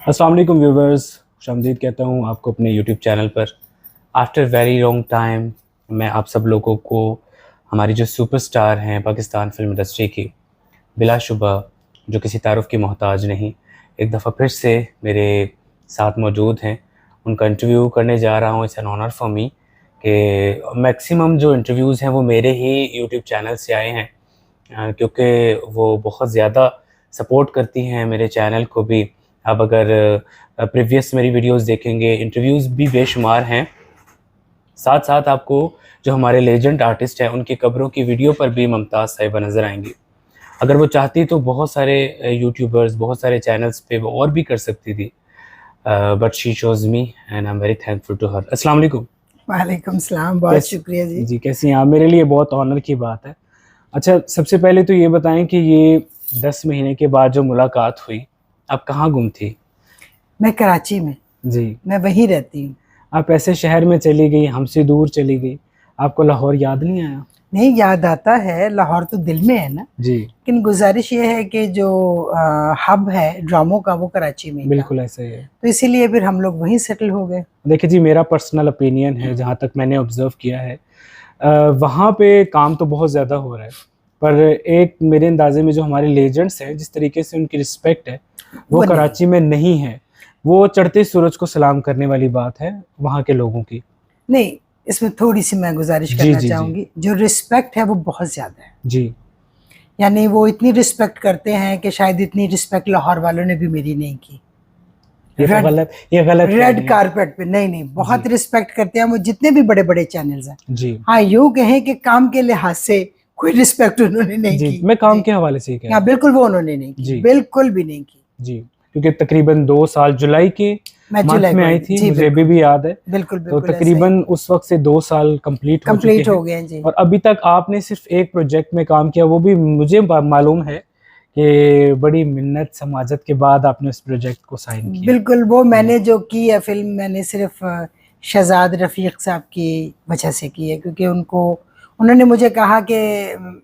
अस्सलाम वालेकुम व्यूवर्स, खुशामदीद कहता हूँ आपको अपने यूट्यूब चैनल पर। आफ्टर वेरी लॉन्ग टाइम मैं आप सब लोगों को हमारी जो सुपरस्टार हैं पाकिस्तान फिल्म इंडस्ट्री की, बिलाशुबा जो किसी तारुफ़ की मोहताज नहीं, एक दफ़ा फिर से मेरे साथ मौजूद हैं। उनका इंटरव्यू करने जा रहा हूँ। It's an honour for me कि मैक्सिमम जो इंटरव्यूज़ हैं वो मेरे ही यूट्यूब चैनल से आए हैं, क्योंकि वो बहुत ज़्यादा सपोर्ट करती हैं मेरे चैनल को भी। आप अगर प्रीवियस मेरी वीडियोस देखेंगे, इंटरव्यूज़ भी बेशुमार हैं। साथ साथ आपको जो हमारे लेजेंड आर्टिस्ट हैं उनकी कब्रों की वीडियो पर भी मुमताज़ साहिबा नज़र आएंगी। अगर वो चाहती तो बहुत सारे यूट्यूबर्स, बहुत सारे चैनल्स पे वो और भी कर सकती थी, but she shows me and I am very thankful to her. अस्सलाम वालेकुम। वालेकुम सलाम, बहुत शुक्रिया जी। जी, कैसी हैं आप? मेरे लिए बहुत ऑनर की बात है। अच्छा, सबसे पहले तो ये बताएं कि ये 10 महीने के बाद जो मुलाकात हुई, आप कहाँ गुम थी? मैं कराची में, जी, मैं वहीं रहती हूँ। आप ऐसे शहर में चली गई, हमसे दूर चली गई, आपको लाहौर याद नहीं आया? नहीं, याद आता है, लाहौर तो दिल में है ना। जी, लेकिन गुजारिश ये है कि जो हब है ड्रामों का वो कराची में ही था। बिल्कुल ऐसा ही है। तो इसीलिए फिर हम लोग वहीं सेटल हो गए। देखिए जी, मेरा पर्सनल ओपिनियन है, जहाँ तक मैंने ऑब्ज़र्व किया है, वहाँ पे काम तो बहुत ज़्यादा हो रहा है, पर एक मेरे अंदाज़े में जो हमारे लेजेंड्स हैं, जिस तरीके से उनकी रिस्पेक्ट है, वो नहीं। कराची में नहीं है। वो चढ़ते सूरज को सलाम करने वाली बात है वहाँ के लोगों की। नहीं, इसमें थोड़ी सी मैं गुजारिश जी, करना जी, जी। चाहूँगी। जो रिस्पेक्ट है वो बहुत ज़्यादा है। जी, यानी वो इतनी रिस्पेक्ट करते हैं कि शायद इतनी रिस्पेक्ट लाहौर वालों ने भी मेरी नहीं की। ये तो गलत कह रहे रेड हैं। कारपेट पे नहीं, बहुत जी, रिस्पेक्ट करते हैं वो, जितने भी बड़े बड़े चैनल्स हैं। जी, हाँ, यूँ कहें कि काम के लिहाज से कोई रिस्पेक्ट उन्होंने नहीं जी, की। मैं काम जी, के हवाले से ही कह रहा हाँ, हूँ। बिल्कुल वो उन्होंने नहीं की, जी, बिल्कुल भी नहीं की। जी, क्योंकि तकरीबन 2 साल जुलाई के मैं मंथ जुलाई में को आई आई थी, जी, मुझे अभी बिल्कुल, भी याद है। बिल्कुल, तो बिल्कुल ऐसा ही। तकरीबन उस वक़्त से 2 साल कंप्लीट हो चुके कंप्लीट हैं हो गए हैं जी। और अभी तक आपने सिर्फ़ एक प्रोजेक्ट में काम किया, वो भी मुझे मालूम है कि बड़ी मिन्नत समाजत के बाद आपने उस प्रोजेक्ट को साइन किया। बिल्कुल, वो जी, मैंने जो की है फ़िल्म, मैंने सिर्फ़ शहज़ाद रफ़ीक साहब की वजह से की है, क्योंकि उन्होंने मुझे कहा कि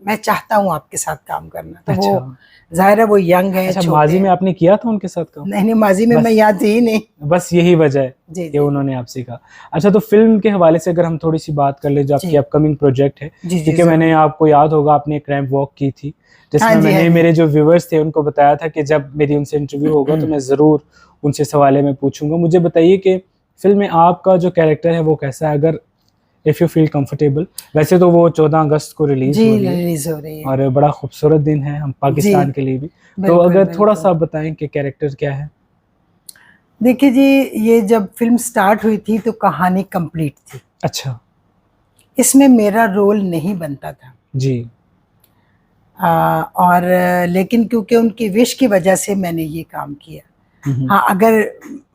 मैं चाहता हूँ आपके साथ काम करना। तो वो अच्छा। ज़ाहिर है वो यंग हैं, अच्छा, छोटे माज़ी में हैं। आपने किया था उनके साथ काम? नहीं, नहीं, माज़ी में मैं बस यहाँ थी ही नहीं। बस यही वजह है जी, कि जी, उन्होंने आपसे कहा। अच्छा, तो फ़िल्म के हवाले से अगर हम थोड़ी-सी बात कर लें, जो आपकी जी, अपकमिंग प्रोजेक्ट है, जी, जी, क्योंकि मैंने ज़रूर। आपको याद होगा आपने एक रैंप वॉक की थी, हाँ जिसमें जी, हाँ मैंने जी। मेरे जो व्यूअर्स थे उनको बताया था कि जब मेरी उनसे इंटरव्यू होगा तो मैं ज़रूर उनसे सवालें मैं पूछूँगा। मुझे बताइए कि फ़िल्म में आपका जो कैरेक्टर है वो कैसा है? अगर इफ यू फील कंफर्टेबल। वैसे तो वो 14 अगस्त को रिलीज़ जी, हो रही है रिलीज़ हो रही है। और बड़ा खूबसूरत दिन है हम जी, पाकिस्तान के लिए भी। तो बिल्कुल, अगर थोड़ा-सा बिल्कुल। आप बताएँ कि कैरेक्टर क्या है? देखिए जी, ये जब फ़िल्म स्टार्ट हुई थी तो कहानी कंप्लीट थी। अच्छा, इसमें मेरा रोल नहीं बनता था। जी। और लेकिन क्योंकि उनकी विश की वजह से मैंने ये काम किया। हुँ, हुँ। हाँ, अगर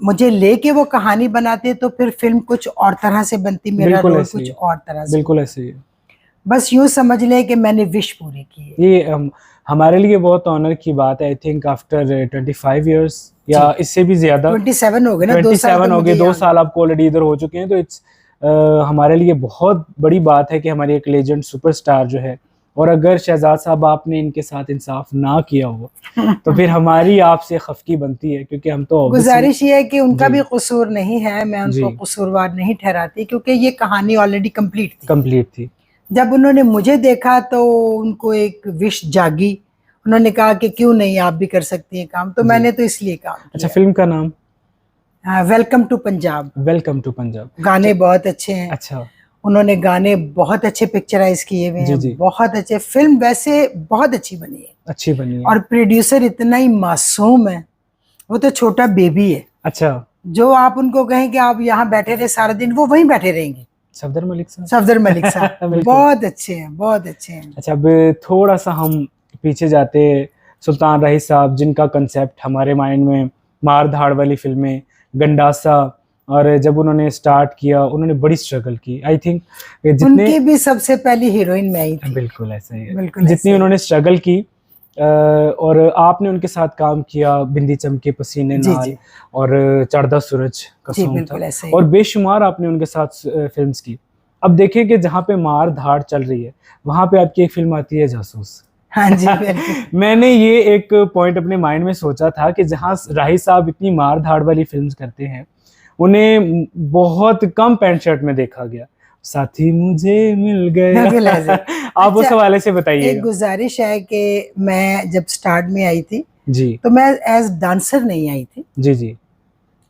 मुझे लेके वो कहानी बनाते तो फिर फ़िल्म कुछ और तरह से बनती, मेरा बिल्कुल रोल ऐसे ही कुछ है। और तरह से बिल्कुल होता। ऐसे ही है। बस यूँ समझ लें कि मैंने विश पूरी की है। ये हमारे लिए बहुत ऑनर की बात है। आई थिंक आफ्टर 25 इयर्स जी, या इससे भी ज़्यादा, 27 हो गए ना, 2 साल 27 तो हो गए, मुझे 2 याद है। साल आपको ऑलरेडी इधर हो चुके हैं, तो हमारे लिए बहुत बड़ी बात है कि हमारी एक लेजेंड सुपरस्टार जो है, और अगर शहज़ाद साहब आपने इनके साथ इंसाफ ना किया हो, तो फिर हमारी आपसे खफ़गी बनती है, क्योंकि हम तो ऑब्वियसली। गुज़ारिश ये है कि उनका जी, भी कसूर नहीं है, मैं जी, उनको कसूरवार नहीं ठहराती, क्योंकि ये कहानी ऑलरेडी कंप्लीट थी। कंप्लीट थी। जब उन्होंने मुझे देखा तो उनको एक विश जागी। उन्होंने कहा कि क्यों नहीं, आप भी कर सकती हैं काम, तो जी। मैंने तो इसलिए काम अच्छा, किया। फ़िल्म का नाम? Welcome to Punjab. Welcome to Punjab. गाने च बहुत अच्छे हैं। अच्छा, उन्होंने गाने बहुत अच्छे पिक्चराइज़ किए हुए जी, हैं, जी, बहुत अच्छे। फ़िल्म वैसे बहुत अच्छी बनी है अच्छी बनी है। और प्रोड्यूसर इतना ही मासूम है, वो तो छोटा बेबी है। अच्छा, जो आप उनको कहें कि आप यहाँ बैठे रहे सारा दिन, वो वहीं बैठे रहेंगे। सफदर मलिक साहब। सफदर मलिक साहब बिल्कुल। बहुत अच्छे हैं, बहुत अच्छे हैं। अच्छा, अब थोड़ा-सा हम पीछे जाते, सुल्तान रईस साहब जिनका कांसेप्ट हमारे माइंड में मार-धाड़ वाली फ़िल्में, गंडासा, और जब उन्होंने स्टार्ट किया उन्होंने बड़ी स्ट्रगल की। आई थिंक जितने, उनकी भी सबसे पहली हीरोइन मैं ही थी। बिल्कुल ऐसा ही है। बिल्कुल जितनी ऐसे ही है। उन्होंने स्ट्रगल की, और आपने उनके साथ काम किया, बिंदी चमके पसीने जी, नाल जी। और चढ़दा सूरज का जी, सॉन्ग था, बिल्कुल ऐसे ही और है। बेशुमार आपने उनके साथ फ़िल्म्स की। अब देखिए कि जहाँ पे मार-धाड़ चल रही है, वहाँ पे आपकी एक फ़िल्म आती है जासूस। हाँ जी बिल्कुल। मैंने ये एक पॉइंट अपने माइंड में सोचा था कि जहाँ राही साहब इतनी मार धाड़ वाली फिल्म्स करते हैं, उन्हें बहुत कम पैंट शर्ट में देखा गया। साथी मुझे मिल बिल्कुल गया। ऐसे। आप उस अच्छा, हवाले से एक बताइएगा। गुजारिश है कि मैं जब स्टार्ट में आई थी जी तो मैं एज डांसर नहीं आई थी, जी जी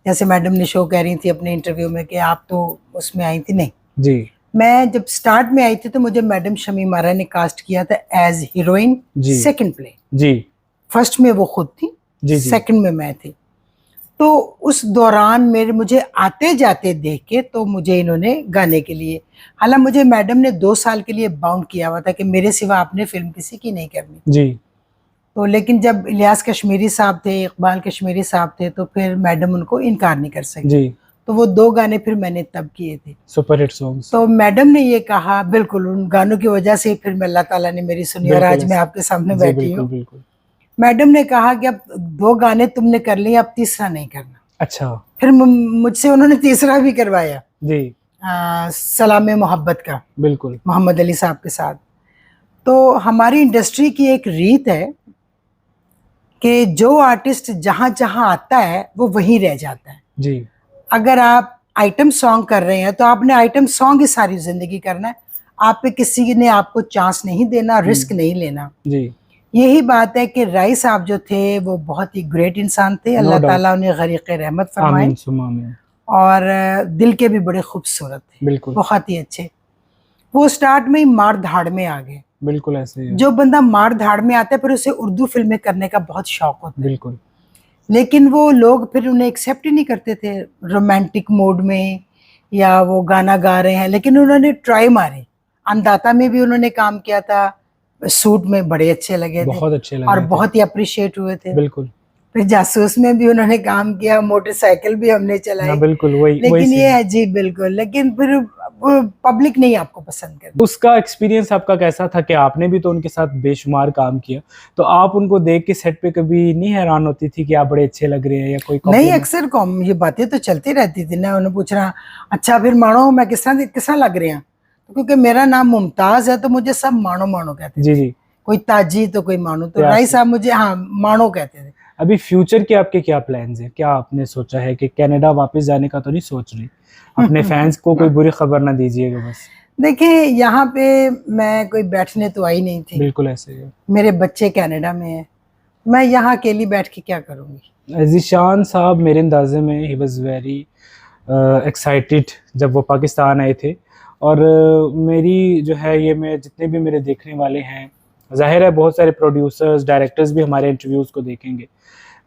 जैसे मैडम ने शो कह रही थी अपने इंटरव्यू में कि आप तो उसमें आई थी, नहीं। जी मैं जब स्टार्ट में आई थी तो मुझे मैडम शमी मारा ने कास्ट किया था एज हीरोइन, जी सेकंड प्ले। जी फर्स्ट में वो खुद थी, जी जी सेकंड में मैं थी। तो उस दौरान मेरे मुझे आते जाते देख के तो मुझे इन्होंने गाने के लिए, हालांकि मुझे मैडम ने 2 साल के लिए बाउंड किया हुआ था कि मेरे सिवा आपने फिल्म किसी की नहीं करनी। जी तो लेकिन जब इलियास कश्मीरी साहब थे, इकबाल कश्मीरी साहब थे, तो फिर मैडम उनको इनकार नहीं कर सकी। जी तो वो 2 गाने फिर मैंने तब किए थे। Super hit songs. तो मैडम ने ये कहा, बिल्कुल उन गानों की वजह से फिर मैं, अल्लाह ताला ने मेरी सुनी और बिल्कुल आज मैं ऐसे। आपके सामने जी बैठी बिल्कुल हूँ। बिल्कुल। मैडम ने कहा कि अब 2 गाने तुमने कर लिए, अब तीसरा नहीं करना। अच्छा। फिर मुझसे उन्होंने तीसरा भी करवाया, जी सलाम मोहब्बत का, बिल्कुल मोहम्मद अली साहब के साथ। तो हमारी इंडस्ट्री की एक रीत है कि जो आर्टिस्ट जहाँ जहाँ आता है वो वहीं रह जाता है। जी अगर आप आइटम सॉन्ग कर रहे हैं तो आपने आइटम सॉन्ग ही सारी जिंदगी करना है, आप पे किसी ने आपको चांस नहीं देना, रिस्क नहीं लेना। जी यही बात है कि राय साहब जो थे वो बहुत ही ग्रेट इंसान थे, नो अल्लाह डाउट। ताला उन्हें गरीक़ रहमत फरमाए। आमीन सुम्मा आमीन। और दिल के भी बड़े खूबसूरत थे, बिल्कुल बहुत ही अच्छे। वो स्टार्ट में ही मार धाड़ में आ गए। बिल्कुल ऐसे ही है। जो बंदा मार धाड़ में आता है फिर उसे उर्दू फिल्में करने का बहुत शौक होता है, बिल्कुल लेकिन वो लोग फिर उन्हें एक्सेप्ट ही नहीं करते थे रोमांटिक मोड में, या वो गाना गा रहे हैं। लेकिन उन्होंने ट्राई मारी, अंदाता में भी उन्होंने काम किया था, सूट में बड़े अच्छे लगे थे बहुत अच्छे और लगे थे। बहुत ही अप्रिशिएट हुए थे। बिल्कुल। फिर जासूस में भी उन्होंने काम किया, मोटरसाइकिल भी हमने हाँ चलाई। बिल्कुल वही वही लेकिन ये सीन। है जी बिल्कुल, लेकिन फिर पब्लिक नहीं आपको पसंद करती। उसका एक्सपीरियंस आपका कैसा था कि आपने भी तो उनके साथ बेशुमार काम किया, तो आप उनको देख के सेट पे कभी नहीं हैरान होती थी कि आप बड़े अच्छे लग रहे हैं या कोई नहीं, कॉम्प्लीमेंट? अक्सर कॉम ये बातें तो चलती रहती थी ना। उन्हें पूछना, अच्छा फिर मानो मैं किस तरह लग रहे हैं, तो क्योंकि मेरा नाम मुमताज है तो मुझे सब मानो मानो कहते जी थे। जी। कोई ताजी तो कोई मानो, तो प्यार राय से। साहब मुझे हाँ मानो कहते थे। अभी फ्यूचर के आपके क्या प्लान्स हैं? क्या आपने सोचा है कि कनाडा वापस जाने का तो नहीं सोच रही? अपने फैंस को कोई बुरी खबर ना दीजिएगा बस। देखिए यहाँ पे मैं कोई बैठने तो आई नहीं थी, बिल्कुल ऐसे ही है। मेरे बच्चे कनाडा में हैं, मैं यहाँ अकेली बैठ के क्या करूँगी। ज़ीशान साहब मेरे अंदाजे में ही वाज वेरी एक्साइटेड जब वो पाकिस्तान आए थे, और मेरी जो है ये, मैं जितने भी मेरे देखने वाले हैं, ज़ाहिर है बहुत सारे प्रोड्यूसर्स डायरेक्टर्स भी हमारे इंटरव्यूज़ को देखेंगे,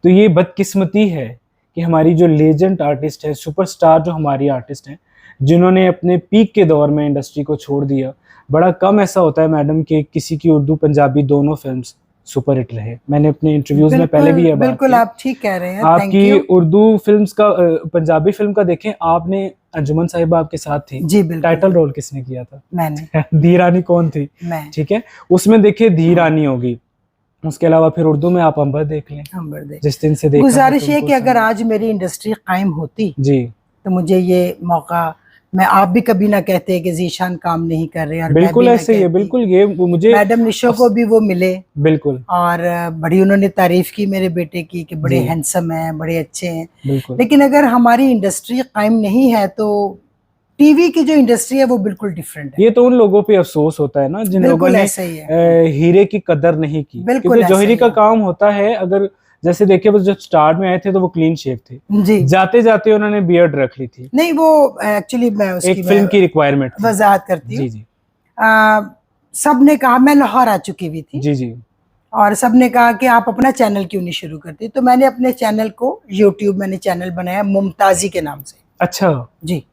तो ये बदकिस्मती है कि हमारी जो लेजेंड आर्टिस्ट है, सुपरस्टार जो हमारी आर्टिस्ट हैं, जिन्होंने अपने पीक के दौर में इंडस्ट्री को छोड़ दिया, बड़ा कम ऐसा होता है मैडम कि किसी की उर्दू पंजाबी दोनों फिल्म्स सुपर हिट रहे। मैंने अपने इंटरव्यूज़ में पहले भी ये बात बिल्कुल की। आप ठीक कह रहे हैं, थैंक आपकी यू। उर्दू फिल्म्स का पंजाबी फिल्म का देखें, आपने अंजुमन साहिबा आपके साथ थी, जी बिल्कुल। टाइटल रोल किसने किया था? मैंने धी रानी कौन थी? मैं ठीक है, उसमें देखिए धी रानी होगी, उसके अलावा फिर उर्दू में आप अंबर देख लें, अंबर दे। जिस दिन से देखा है गुजारिश है तुमको कि अगर सनम। आज मेरी इंडस्ट्री कायम होती जी तो मुझे ये मौका, मैं आप भी कभी ना कहते कि जीशान काम नहीं कर रहे, और मैं बिल्कुल भी ना ऐसे ही है, कहती। बिल्कुल ये मुझे मैडम निशो को भी वो मिले बिल्कुल और बड़ी उन्होंने तारीफ की मेरे बेटे की कि बड़े जी हैंडसम हैं, बड़े अच्छे हैं। बिल्कुल लेकिन अगर हमारी इंडस्ट्री कायम नहीं है तो टीवी की जो इंडस्ट्री है वो बिल्कुल डिफरेंट है। ये तो उन लोगों पे अफसोस होता है ना जिन लोगों बिल्कुल ने ऐसा ही है, हीरे की कदर नहीं की, बिल्कुल क्योंकि ऐसा जौहरी ही का है। काम होता है, अगर जैसे देखिए बस जब स्टार्ट में आए थे तो वो क्लीन शेव थे, जी जाते जाते उन्होंने बियर्ड रख ली थी, नहीं, वो एक्चुअली मैं उसकी एक फिल्म की रिक्वायरमेंट थी। वजाहत करती हूँ। जी जी सब ने कहा, मैं लाहौर आ चुकी हुई थी जी जी और सब ने कहा कि आप अपना चैनल क्यों नहीं शुरू करती, तो मैंने अपने चैनल को यूट्यूब मैंने चैनल बनाया मुमताजी के नाम से। अच्छा जी,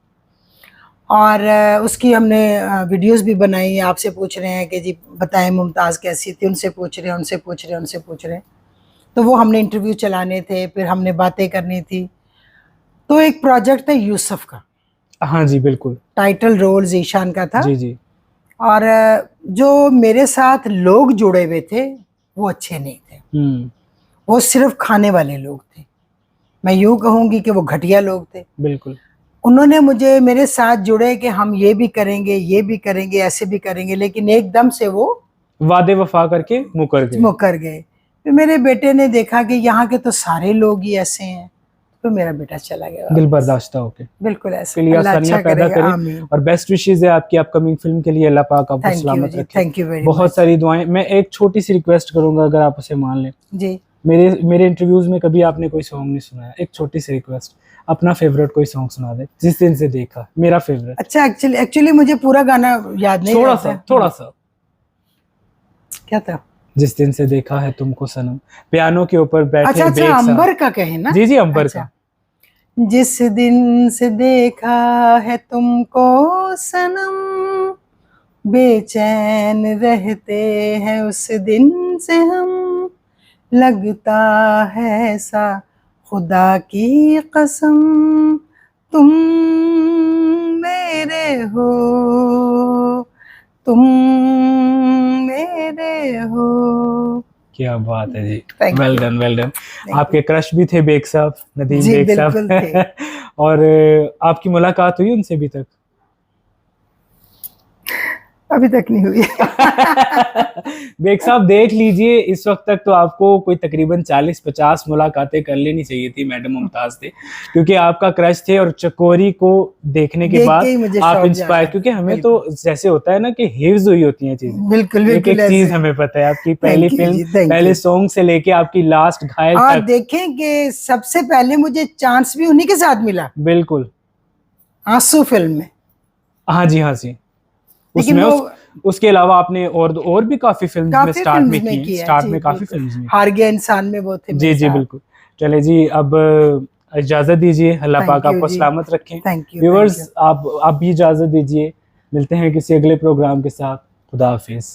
और उसकी हमने वीडियोस भी बनाई। आपसे पूछ रहे हैं कि जी बताएं मुमताज़ कैसी थी, उनसे पूछ रहे हैं, उनसे पूछ रहे हैं, उनसे पूछ रहे हैं। तो वो हमने इंटरव्यू चलाने थे, फिर हमने बातें करनी थी। तो एक प्रोजेक्ट था यूसुफ का, हाँ जी बिल्कुल टाइटल रोल ज़ीशान का था। जी जी और जो मेरे साथ लोग जुड़े हुए थे वो अच्छे नहीं थे, वो सिर्फ खाने वाले लोग थे। मैं यूँ कहूँगी कि वो घटिया लोग थे। बिल्कुल उन्होंने मुझे, मेरे साथ जुड़े कि हम ये भी करेंगे, ये भी करेंगे, ऐसे भी करेंगे, लेकिन एकदम से वो वादे वफा करके मुकर गए। मुकर गए। फिर मेरे बेटे ने देखा कि यहाँ के तो सारे लोग ही ऐसे हैं, तो मेरा बेटा चला गया दिल वापस। बर्दाश्ता होके बिल्कुल ऐसा। के लिए अल्लाह आसानियां अच्छा पैदा करेगा, करे। आमीन। और बेस्ट विशेस है आपकी अपकमिंग फिल्म के लिए, अल्लाह पाक आपको थैंक यू सलामत जी, रखे। थैंक यू वेरी बहुत मच सारी दुआएं। मैं एक छोटी सी रिक्वेस्ट करूंगा, अगर आप उसे मान लें। जी। मेरे इंटरव्यूज में कभी आपने कोई सॉन्ग नहीं सुनाया, एक छोटी सी रिक्वेस्ट, अपना फेवरेट कोई सॉन्ग सुना दे, जिस दिन से देखा, मेरा फेवरेट। अच्छा, एक्चुअली मुझे पूरा गाना याद नहीं थोड़ा रहता। सा, थोड़ा सा। क्या था? जिस दिन से देखा है तुमको सनम, पियानो के ऊपर बैठे अच्छा अच्छा, बेग साहब। अंबर का कहे ना? जी जी, अंबर अच्छा। का। जिस दिन से देखा है तुमको सनम, बेचैन रहते हैं उस दिन से हम, लगता है ऐसा खुदा की कसम, तुम मेरे हो, तुम मेरे हो। क्या बात है जी, Thank well you. Done, well done. you. आपके क्रश भी थे बेग साहब, नदीम जी, बेग बिल्कुल थे। साहब। और आपकी मुलाकात हुई उनसे अभी तक? अभी तक नहीं हुई। बेग साहब देख लीजिए, इस वक्त तक तो आपको कोई तकरीबन 40-50 मुलाकातें कर लेनी चाहिए थी मैडम मुमताज से, क्योंकि आपका क्रश थे। और चकोरी को देखने के देख बाद के ही मुझे आप शौक इंस्पायर, जागा। क्योंकि हमें तो जैसे होता है ना कि हिफ्ज हुई होती हैं चीजें। बिल्कुल एक बिल्कुल एक चीज ऐसे। हमें पता है, आपकी पहली Thank you फिल्म, जी, thank पहले you. सॉन्ग से लेके आपकी लास्ट घायल और तक। देखें कि सबसे पहले मुझे चांस भी उन्हीं के साथ मिला, बिल्कुल। आंसू फिल्म में। हाँ जी, हाँ जी। लेकिन उसमें वो उसके अलावा आपने और भी काफी फिल्म्स में काफी स्टार्ट में फिल्म्स में की, किया है स्टार्ट जी, में काफी बिल्कुल। फिल्म्स में। हार गया इंसान में वो थे जी मेरे जी साथ। बिल्कुल। चले जी, अब इजाजत दीजिए, अल्लाह Thank पाक you आपको जी। सलामत रखें। Thank you. व्यूअर्स, आप भी इजाजत दीजिए, मिलते हैं किसी अगले प्रोग्राम के साथ। खुदा हाफिज।